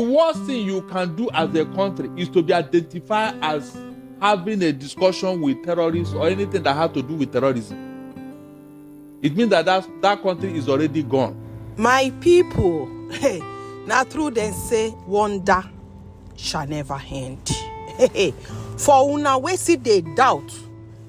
The worst thing you can do as a country is to be identified as having a discussion with terrorists or anything that has to do with terrorism. It means that that country is already gone. My people, hey, now true then say wonder shall never end. For una we see they doubt.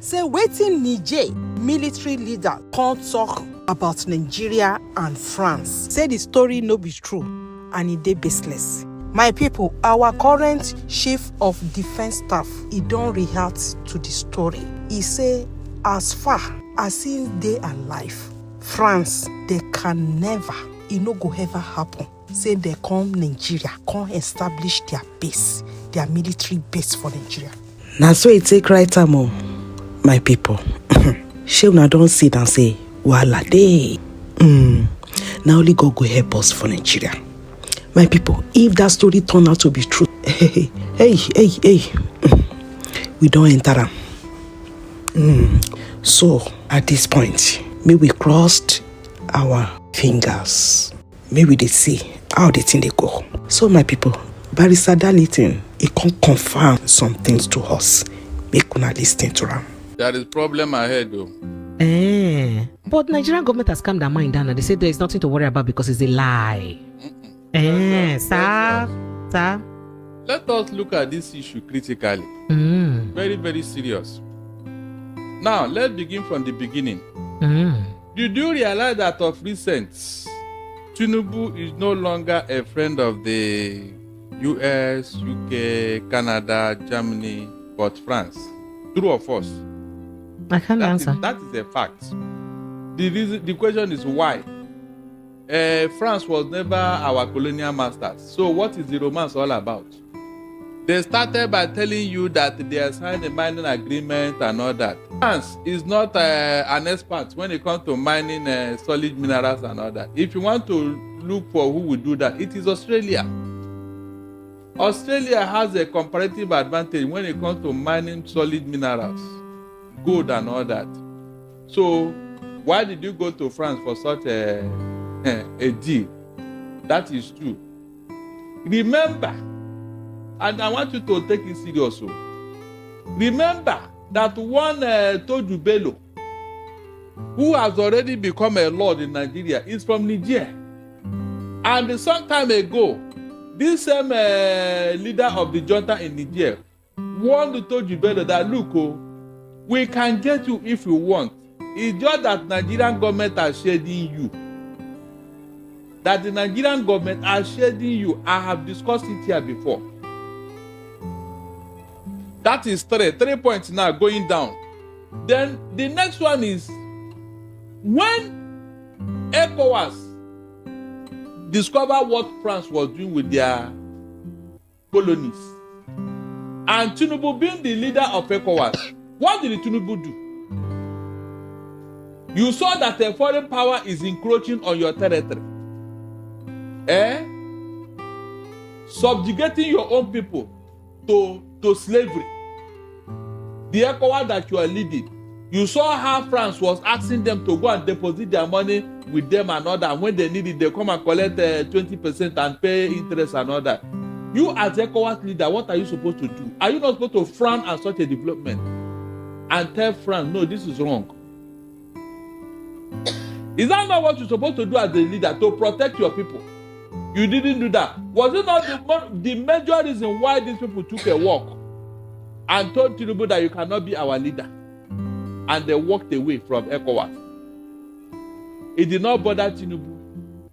Say waiting Niger military leader can't talk about Nigeria and France. Say the story no be true and it dey baseless. My people, our current chief of defense staff, he don't react to the story. He say as far as he dey alive, France, they can never, it no go ever happen. Say they come Nigeria, come establish their base, their military base for Nigeria. Now so it take right time, my people. She una don't sit and say, Wala day. Now only God go help us for Nigeria. My people, if that story turned out to be true, hey, we don't enter them. So at this point, may we crossed our fingers. May we see how the thing they go. So my people, Barrister Darlington, it can confirm some things to us. Make una listen to them. There is problem ahead though. But Nigerian government has calmed their mind down and they say there is nothing to worry about because it's a lie. Sir. Let us look at this issue critically. Very, very serious. Now, let's begin from the beginning. Did you realize that of recent, Tinubu is no longer a friend of the US, UK, Canada, Germany, but France? True or false? I can't answer. That is a fact. The question is why? France was never our colonial masters. So what is the romance all about? They started by telling you that they have signed a mining agreement and all that. France is not an expert when it comes to mining solid minerals and all that. If you want to look for who will do that, it is Australia. Australia has a comparative advantage when it comes to mining solid minerals, gold and all that. So why did you go to France for such a deal? That is true. Remember, and I want you to take it seriously. Remember that one Toju Bello, who has already become a lord in Nigeria, is from Niger. And some time ago, this same leader of the Junta in Niger warned Toju Bello that, look, we can get you if you want. It's just that Nigerian government are shading you. That the Nigerian government are shading you. I have discussed it here before. That is 3 points now going down. Then the next one is when ECOWAS discovered what France was doing with their colonies, and Tinubu being the leader of ECOWAS, what did Tinubu do? You saw that a foreign power is encroaching on your territory. Subjugating your own people to slavery. The ECOWAS that you are leading, you saw how France was asking them to go and deposit their money with them and all that. When they need it, they come and collect 20% and pay interest and all that. You as ECOWAS leader, what are you supposed to do? Are you not supposed to frown at such a development and tell France, no, this is wrong? Is that not what you're supposed to do as a leader, to protect your people? You didn't do that. Was it not the major reason why these people took a walk and told Tinubu that you cannot be our leader? And they walked away from ECOWAS. It did not bother Tinubu.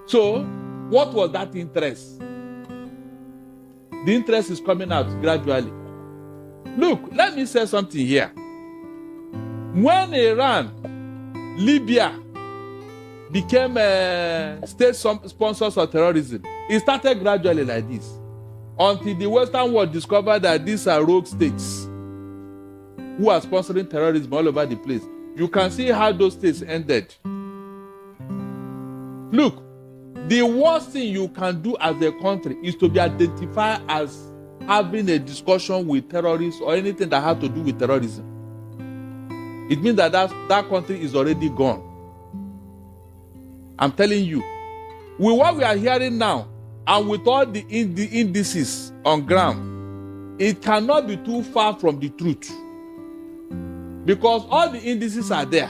So, what was that interest? The interest is coming out gradually. Look, let me say something here. When Iran, Libya became state sponsors of terrorism, it started gradually like this, until the Western world discovered that these are rogue states who are sponsoring terrorism all over the place. You can see how those states ended. Look, the worst thing you can do as a country is to be identified as having a discussion with terrorists or anything that has to do with terrorism. It means that that country is already gone. I'm telling you. With what we are hearing now, and with all the indices on ground, it cannot be too far from the truth. Because all the indices are there.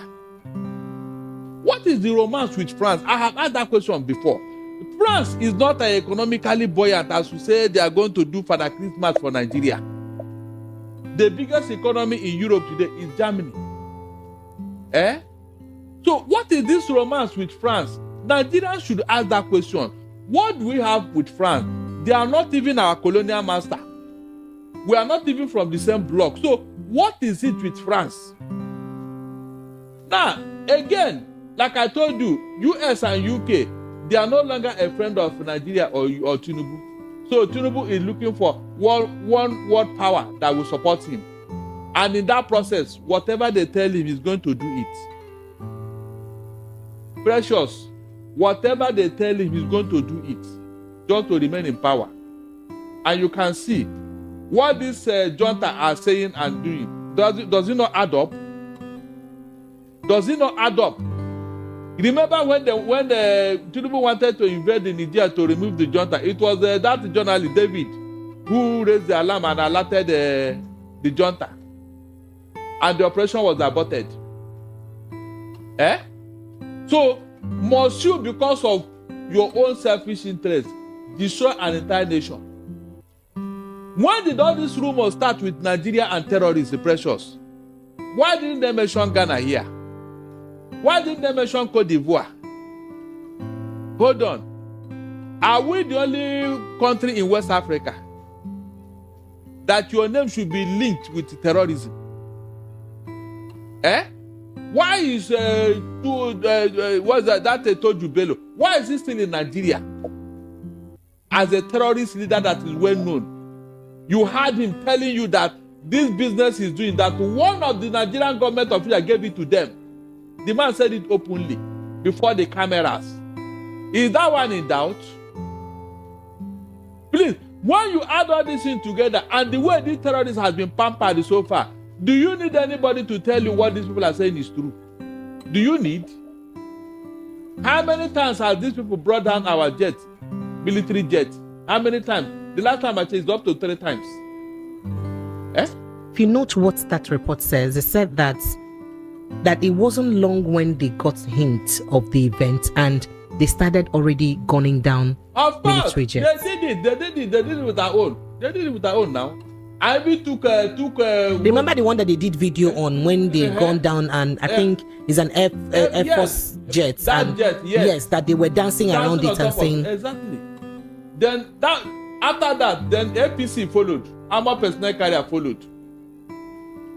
What is the romance with France? I have asked that question before. France is not economically buoyant as you say they are going to do Father Christmas for Nigeria. The biggest economy in Europe today is Germany. So what is this romance with France? Nigerians should ask that question. What do we have with France? They are not even our colonial master. We are not even from the same block. So what is it with France? Now, again, like I told you, US and UK, they are no longer a friend of Nigeria or Tinubu. So Tinubu is looking for one world power that will support him. And in that process, whatever they tell him, he's going to do it. Precious, whatever they tell him, he's going to do it. Just to remain in power. And you can see what this Junta are saying and doing. Does it not add up? Does it not add up? Remember when the Tinubu wanted to invade the Niger to remove the Junta, it was that journalist David who raised the alarm and alerted the Junta, and the operation was aborted. So must you, because of your own selfish interest, destroy an entire nation? When did all these rumors start with Nigeria and terrorists, Precious? Why didn't they mention Ghana here? Why didn't they mention Cote d'Ivoire? Hold on. Are we the only country in West Africa that your name should be linked with terrorism? Why is what's that Toju Bello? Why is he still in Nigeria as a terrorist leader that is well known? You heard him telling you that this business is doing that. One of the Nigerian government officials gave it to them. The man said it openly before the cameras. Is that one in doubt? Please, when you add all these things together and the way these terrorists has been pampered so far, do you need anybody to tell you what these people are saying is true? Do you need? How many times have these people brought down our jets, military jets? How many times? The last time I checked, it's up to 3 times. If you note what that report says, it said that it wasn't long when they got hints of the event and they started already gunning down military jets. They did it with our own. They did it with our own now. I even took remember the one that they did video on when they gunned down, and I think it's an Air Force jet. That jet, yes, that they were dancing around it and saying exactly. Then after that, then APC followed. Armored Personnel Carrier followed.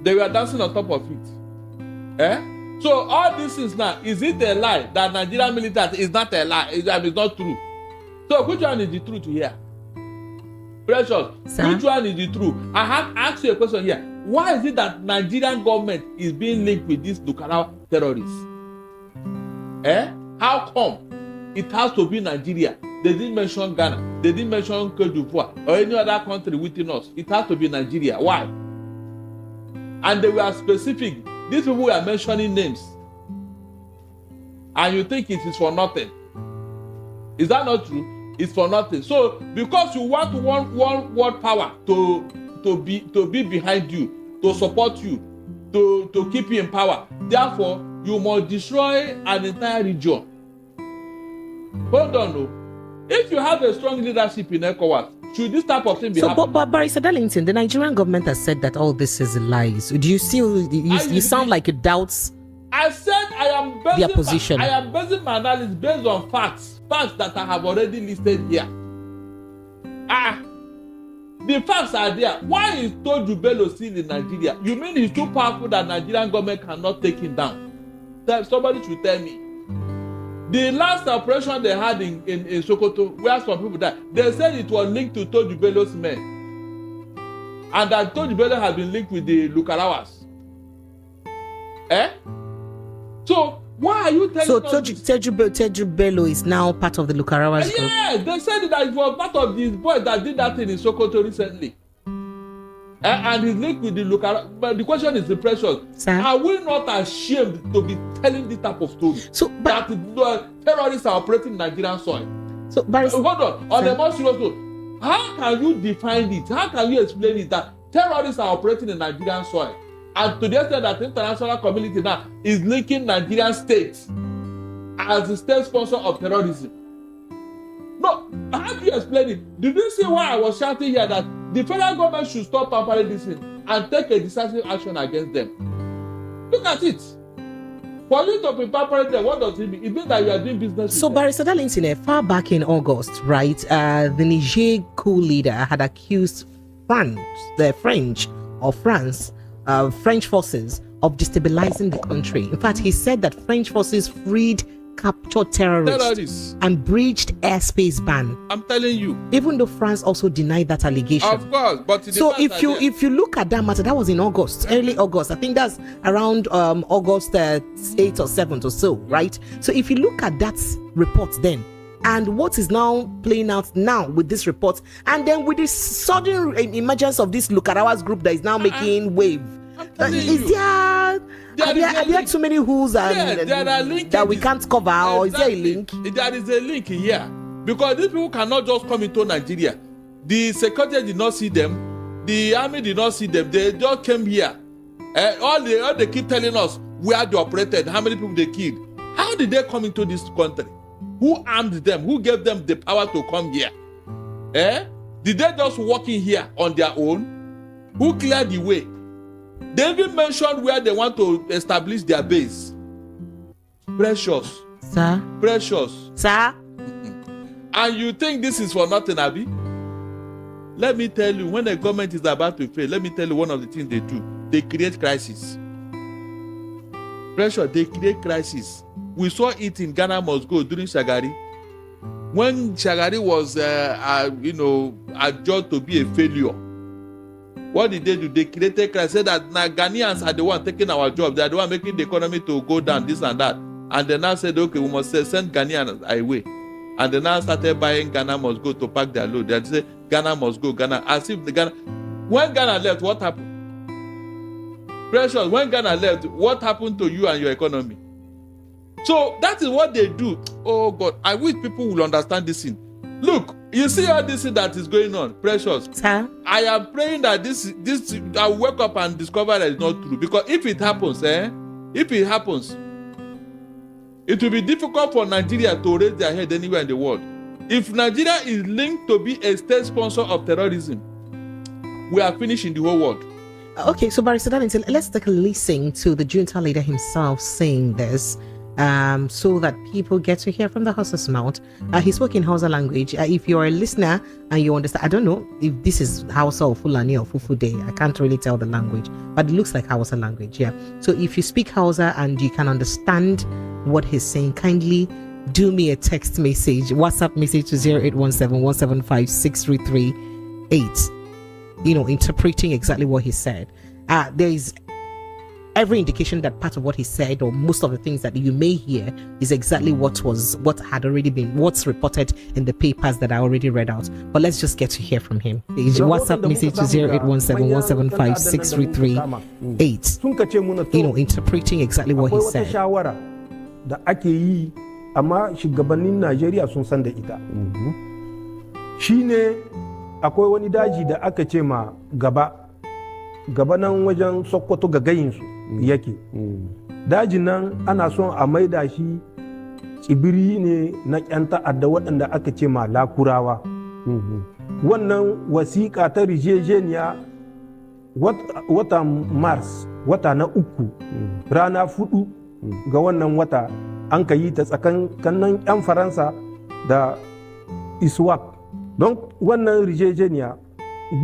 They were dancing on top of it. So all this is now, is it a lie that Nigerian military is not a lie? It's not true. So which one is the truth here? Precious, sir? Which one is the truth? I have asked you a question here. Why is it that Nigerian government is being linked with these Lukarawa terrorists? How come it has to be Nigeria? They didn't mention Ghana. They didn't mention Cote d'Ivoire or any other country within us. It has to be Nigeria. Why? And they were specific. These people were mentioning names. And you think it is for nothing. Is that not true? It's for nothing. So because you want one world power to be behind you, to support you, to keep you in power, therefore you must destroy an entire region. Hold on, no. If you have a strong leadership in ECOWAS, should this type of thing be happening? But Barrister Darlington, the Nigerian government has said that all this is lies. Do you still you sound like it doubts? I said I am basing their position. I am basing my analysis based on facts that I have already listed here. The facts are there. Why is Toju Bello still in Nigeria? You mean he's too powerful that Nigerian government cannot take him down? Somebody should tell me. The last operation they had in Sokoto, where some people died, they said it was linked to Toju Bello's men. And that Toju Bello has been linked with the Lukarawas. So why are you telling us? So Toju Bello is now part of the Lukarawas group? Yes, they said that it was part of these boys that did that thing in Sokoto recently. And he's linked with the Lukarawas. But the question is the Precious. Sir? Are we not ashamed to be telling this type of story? So, that the terrorists are operating in Nigerian soil? So, Barrister, hold on a more serious note, how can you define it? How can you explain it that terrorists are operating in Nigerian soil? And to the extent that the international community now is linking Nigerian states as the state sponsor of terrorism. No, how do you explain it? Did you see why I was shouting here that the federal government should stop pampering this thing and take a decisive action against them? Look at it. For you to be pampering them, what does it mean? It means that you are doing business so with them. Barrister Darlington, far back in August, right, the Niger coup leader had accused the French forces of destabilizing the country. In fact, he said that French forces freed captured terrorists and breached airspace ban. I'm telling you. Even though France also denied that allegation. Of course, but so if you look at that matter, that was in August, early August. I think that's around August 8th or 7th or so, right? So if you look at that report then, and what is now playing out now with this report, and then with this sudden emergence of this Lukarawa's group that is now making wave, are there too many who's that we can't cover, or is there a link? There is a link here, because these people cannot just come into Nigeria. The security did not see them, the army did not see them, they just came here. All they keep telling us where they operated, how many people they killed. How did they come into this country? Who armed them? Who gave them the power to come here? Did they just walk in here on their own? Who cleared the way? They even mentioned where they want to establish their base. Precious. Sir? Precious. Sir? And you think this is for nothing, Abi? Let me tell you, when the government is about to fail, let me tell you one of the things they do. They create crisis. Pressure, they create crisis. We saw it in Ghana Must Go during Shagari. When Shagari was, adjudged to be a failure, what did they do? They created crisis. Said that now Ghanaians are the one taking our job. They are the one making the economy to go down, this and that. And they now said, okay, we must send Ghanaians away. And they now started buying Ghana Must Go to pack their load. They say Ghana must go, Ghana. As if the Ghana. When Ghana left, what happened? Precious, when Ghana left, what happened to you and your economy? So that is what they do. Oh God, I wish people will understand this thing. Look, you see all this thing that is going on, Precious. Sir? I am praying that this I wake up and discover that it's not true. Because if it happens, it will be difficult for Nigeria to raise their head anywhere in the world. If Nigeria is linked to be a state sponsor of terrorism, we are finished in the whole world. Okay, so Barrister Darlington, let's take a listen to the Junta leader himself saying this, so that people get to hear from the horse's mouth. He spoke in Hausa language. If you're a listener and you understand, I don't know if this is Hausa or Fulani or Fufude, I can't really tell the language, but it looks like Hausa language, yeah. So if you speak Hausa and you can understand what he's saying, kindly do me a text message, WhatsApp message to 0817-175-6338, interpreting exactly what he said. There is every indication that part of what he said, or most of the things that you may hear, is exactly what's reported in the papers that I already read out. But let's just get to hear from him. WhatsApp message to 0817-175-6338, interpreting exactly what he said. Da ake yi amma shugabannin Najeriya sun san da ita. Shine akwai wani daji da aka ce ma gaba nan wajen Sokoto ga gayinsu yake. Dajin nan ana son a maida shi tsibiri ne na ƴan ta'adda waɗanda aka ce ma Lakurawa. Wannan wasiƙa ta rijejeniya wata Mars, wata na 3, rana 4 ga wannan wata an ka yi ta tsakanin 'yan Faransa da ISWAP. Don wannan rijejeniya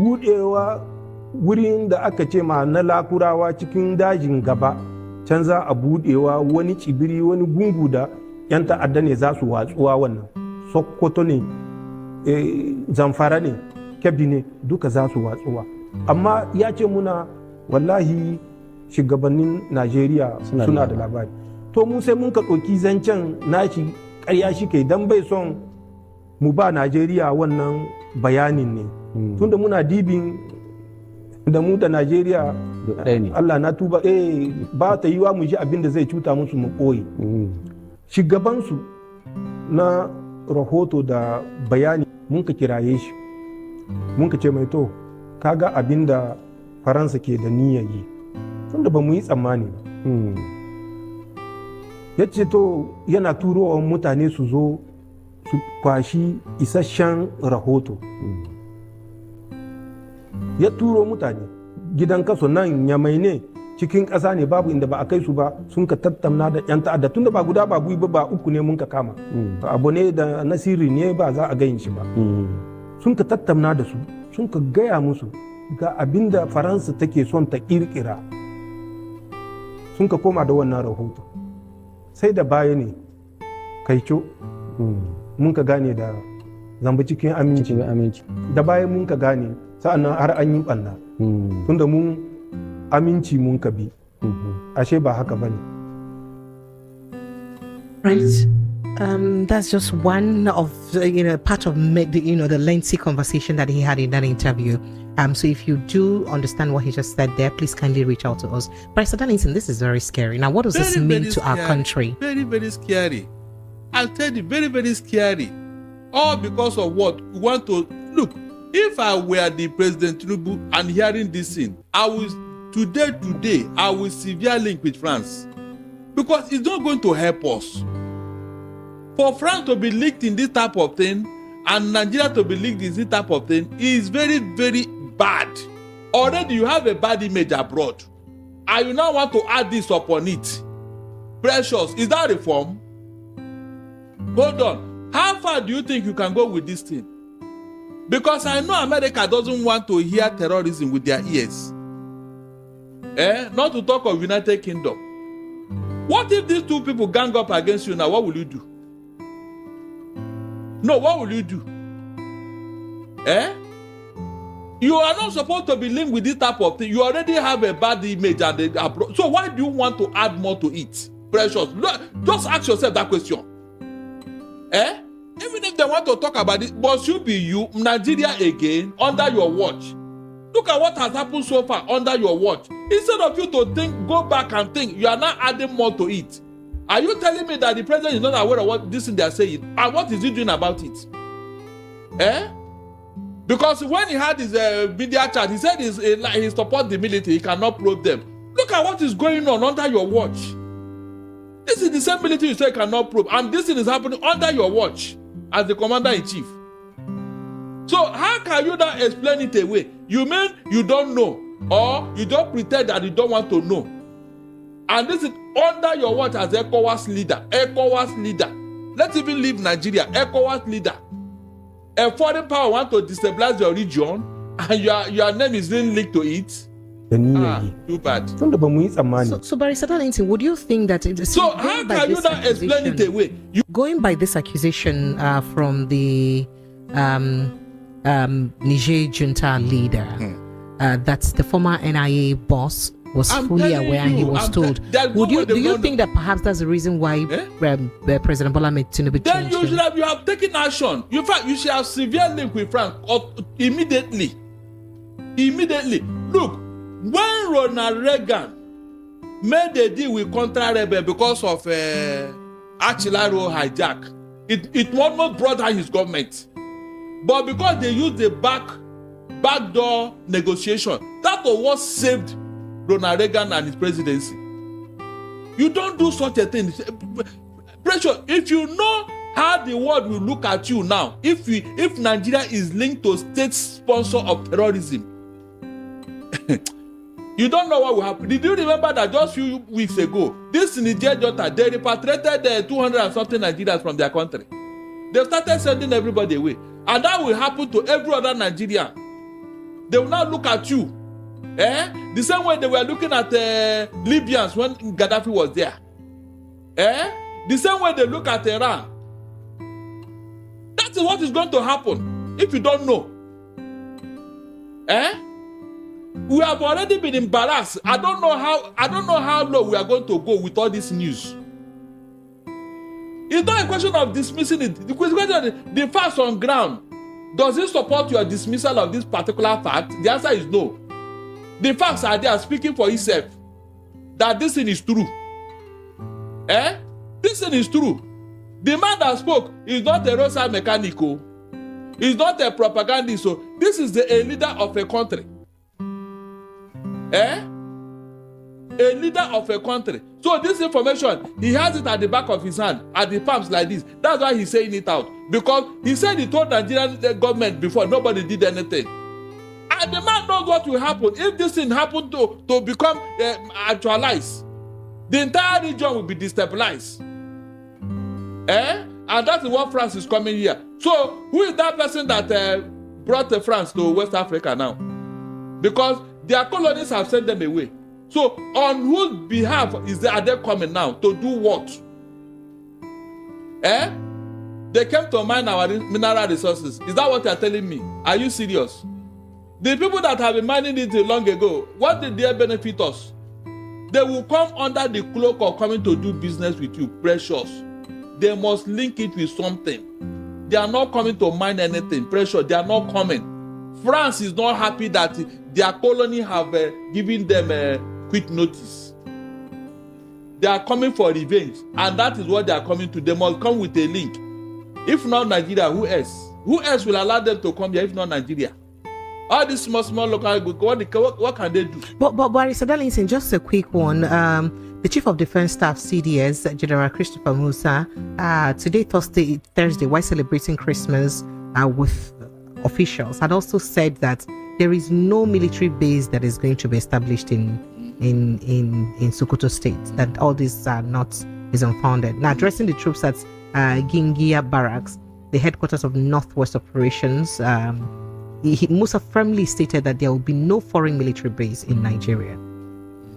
budewa wurin da aka ce ma na Lakurawa cikin dajin gaba, can za a budewa wani tsibiri, wani gungu da 'yan ta'adda ne za su watsuwa. Wannan Sokoto ne, Zamfara ne, Kebbi ne, duka za su watsuwa. Amma ya ce muna wallahi shugabannin Najeriya suna da labari. To mu sai mun ka ɗauki zancen nashi ƙarya shi kai dan bai son mu ba Najeriya wannan bayanin ne. Tunda muna dibin da mu da Najeriya, Allah na tuba, ba ta yiwa mu ji abin da zai cuta musu mu ɓoye. Shugabansu na rahoto da bayani mun ka kiraye shi mun ka ce mai to kaga abin da faransa ke da niyyar yi tunda ba mu yi tsammani ba ya ce to yana turowa mutane su zo su kwashi isasshen rahoto ya turo mutane gidan kaso nan yamai ne cikin ƙasa ne babu inda ba a kai su ba sun ka tattauna da 'yan ta'adda tunda ba guda ba biyu ba uku ne mun ka kama abu ne da nasiri ne ba za a gayin shi ba sun ka tattauna da su sun ka gaya musu ga abin da faransa take son ta kirkira sun ka koma da wannan rahoto sai da baya ne kaico mun ka gane da zamba cikin aminci da baya mun ka gane sa'annan har an yi ɓanna tunda mun aminci mun ka bi ashe ba haka bane. Right. That's just one of part of the lengthy conversation that he had in that interview. So if you do understand what he just said there, please kindly reach out to us. Barrister Darlington, this is very scary. Now, what does this mean to our country? Very, very scary. I'll tell you, very, very scary. All because of what we want to look. If I were the President Tinubu and hearing this thing, I will severe link with France, because it's not going to help us. For France to be linked in this type of thing and Nigeria to be linked in this type of thing is very, very bad. Already you have a bad image abroad, and you now want to add this upon it. Precious, is that reform? Hold on. How far do you think you can go with this thing? Because I know America doesn't want to hear terrorism with their ears. Not to talk of United Kingdom. What if these two people gang up against you now? What will you do? No, what will you do? You are not supposed to be linked with this type of thing. You already have a bad image and so why do you want to add more to it? Precious. Just ask yourself that question. Even if they want to talk about it, must you be you, Nigeria again, under your watch? Look at what has happened so far under your watch. Instead of you to think, go back and think, you are now adding more to it. Are you telling me that the president is not aware of what this thing they are saying? And what is he doing about it? Because when he had his media chat, he said he supports the military, he cannot probe them. Look at what is going on under your watch. This is the same military you say cannot probe, and this thing is happening under your watch as the commander-in-chief. So how can you now explain it away? You mean you don't know, or you don't pretend that you don't want to know? And this is under your watch as ECOWAS leader. ECOWAS leader. Let's even leave Nigeria. ECOWAS leader. A foreign power want to destabilize your region, and your name is being linked to it. Too bad. So Barrister Darlington, would you think that so how can you now explain it away? Going by this accusation from the Niger Junta leader, that the former NIA boss was fully aware and he was told. Do you think that perhaps that's the reason why President Bola Tinubu changed him? You have taken action. In fact, you should have severe link with France immediately. Immediately. Look, when Ronald Reagan made a deal with Contra Rebel because of Achilaro hijack, it almost brought down his government. But because they used the backdoor negotiation, that was what saved Ronald Reagan and his presidency. You don't do such a thing. Pressure, if you know how the world will look at you now, if Nigeria is linked to state sponsor of terrorism, you don't know what will happen. Did you remember that just a few weeks ago, this Niger Junta, they repatriated 200 and something Nigerians from their country. They started sending everybody away. And that will happen to every other Nigerian. They will not look at you. The same way they were looking at Libyans when Gaddafi was there. The same way they look at Iran. That is what is going to happen if you don't know. We have already been embarrassed. I don't know how low we are going to go with all this news. It's not a question of dismissing it. The question is the facts on ground. Does it support your dismissal of this particular fact? The answer is no. The facts are there speaking for itself. That this thing is true. This thing is true. The man that spoke is not a roadside mechanic. He's not a propagandist. So this is a leader of a country. A leader of a country. So this information, he has it at the back of his hand, at the palms like this. That's why he's saying it out. Because he said he told Nigerian government before, nobody did anything. And the man knows what will happen. If this thing happened to become actualized, the entire region will be destabilized. And that's what France is coming here. So who is that person that brought France to West Africa now? Because their colonies have sent them away. So on whose behalf are they coming now? To do what? They came to mine our mineral resources. Is that what you are telling me? Are you serious? The people that have been mining it long ago, what did they benefit us? They will come under the cloak of coming to do business with you, precious. They must link it with something. They are not coming to mine anything, precious. They are not coming. France is not happy that their colony have given them quick notice. They are coming for revenge, and that is what they are coming to. They must come with a link. If not Nigeria, who else? Who else will allow them to come here if not Nigeria? All these small local, what can they do? But Barrister Darlington, just a quick one. The Chief of Defense Staff, CDS, General Christopher Musa, today, Thursday, while celebrating Christmas with officials, had also said that there is no military base that is going to be established in Sokoto State. That all this is unfounded. Now, addressing the troops at Gingia Barracks, the headquarters of Northwest Operations, Musa firmly stated that there will be no foreign military base in Nigeria.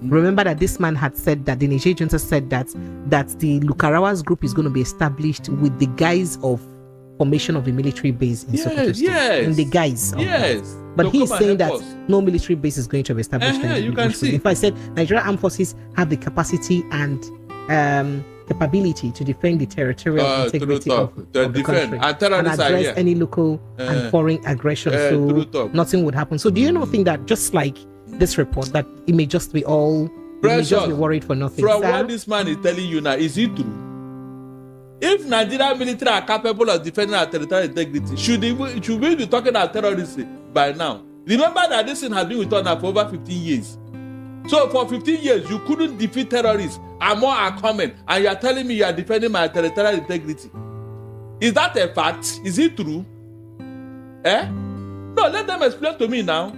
Remember that this man had said that the Niger Junta said that the Lukarawas group is going to be established with the guise of formation of a military base in Sokoto State. Yes. In the guise of that. But So he's saying that us. no military base is going to be established. You can see. If I said Nigerian armed forces have the capacity and capability to defend the territorial integrity of the country and address any local and foreign aggression, so nothing would happen. So do you not think that just like this report, that it may just be all, we may just be worried for nothing? From what this man is telling you now, is it true? If Nigerian military are capable of defending our territorial integrity, should we be talking about terrorism by now? Remember that this thing has been with us now for over 15 years. So for 15 years, you couldn't defeat terrorists, and more are coming, and you are telling me you are defending my territorial integrity. Is that a fact? Is it true? No, let them explain to me now.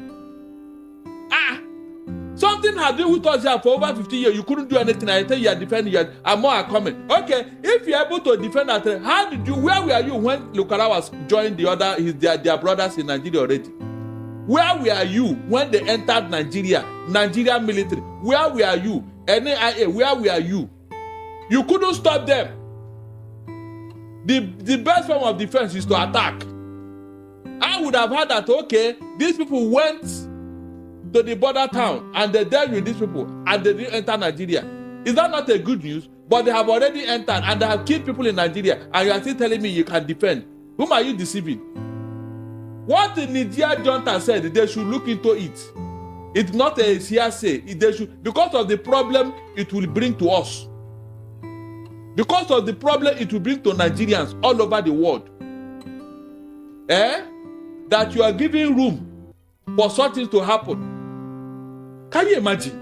Something has been with us here for over 15 years. You couldn't do anything. I tell you, are defending, and more are coming. Okay, if you're able to defend that, where were you when Lukarawas joined their brothers in Nigeria already? Where were you when they entered Nigeria, Nigerian military? Where were you? NIA, where were you? You couldn't stop them. The best form of defense is to attack. I would have heard that, okay, these people went to the border town and they dealt with these people and they didn't enter Nigeria. Is that not a good news? But they have already entered and they have killed people in Nigeria, and you are still telling me you can defend. Whom are you deceiving? What the Niger Junta said, they should look into it. It's not a hearsay. They should, because of the problem it will bring to us. Because of the problem it will bring to Nigerians all over the world. That you are giving room for such things to happen. Can you imagine?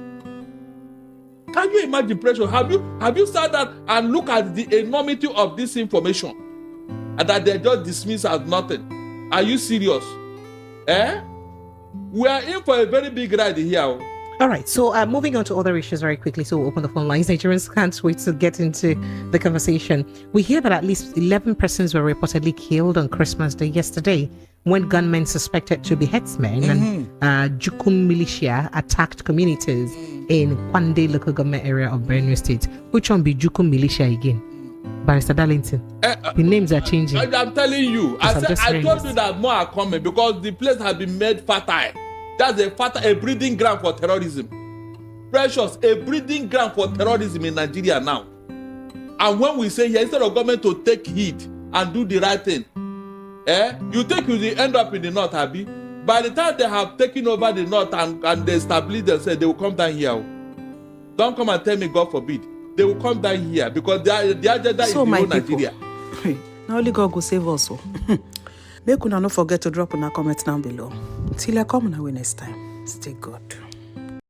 Can you imagine pressure? Have you sat down and look at the enormity of this information and that they just dismiss as nothing? Are you serious? We are in for a very big ride here. All right, so moving on to other issues very quickly. So we'll open the phone lines. Nigerians can't wait to get into the conversation. We hear that at least 11 persons were reportedly killed on Christmas Day yesterday when gunmen suspected to be headsmen and Jukum militia attacked communities in Kwande local government area of Benue State. Which one be Jukum militia again? Barrister Darlington. The names are changing. I'm telling you. I told you that more are coming because the place has been made fertile. That's a breeding ground for terrorism. Precious, a breeding ground for terrorism in Nigeria now. And when we say here, instead of government to take heed and do the right thing, you think you will end up in the north, Abi? By the time they have taken over the north and they establish themselves, they will come down here. Don't come and tell me, God forbid. They will come down here because their agenda is the whole Nigeria. Now only God go save us. Make una no forget to drop una comment down below. Till I come una way next time. Stay good.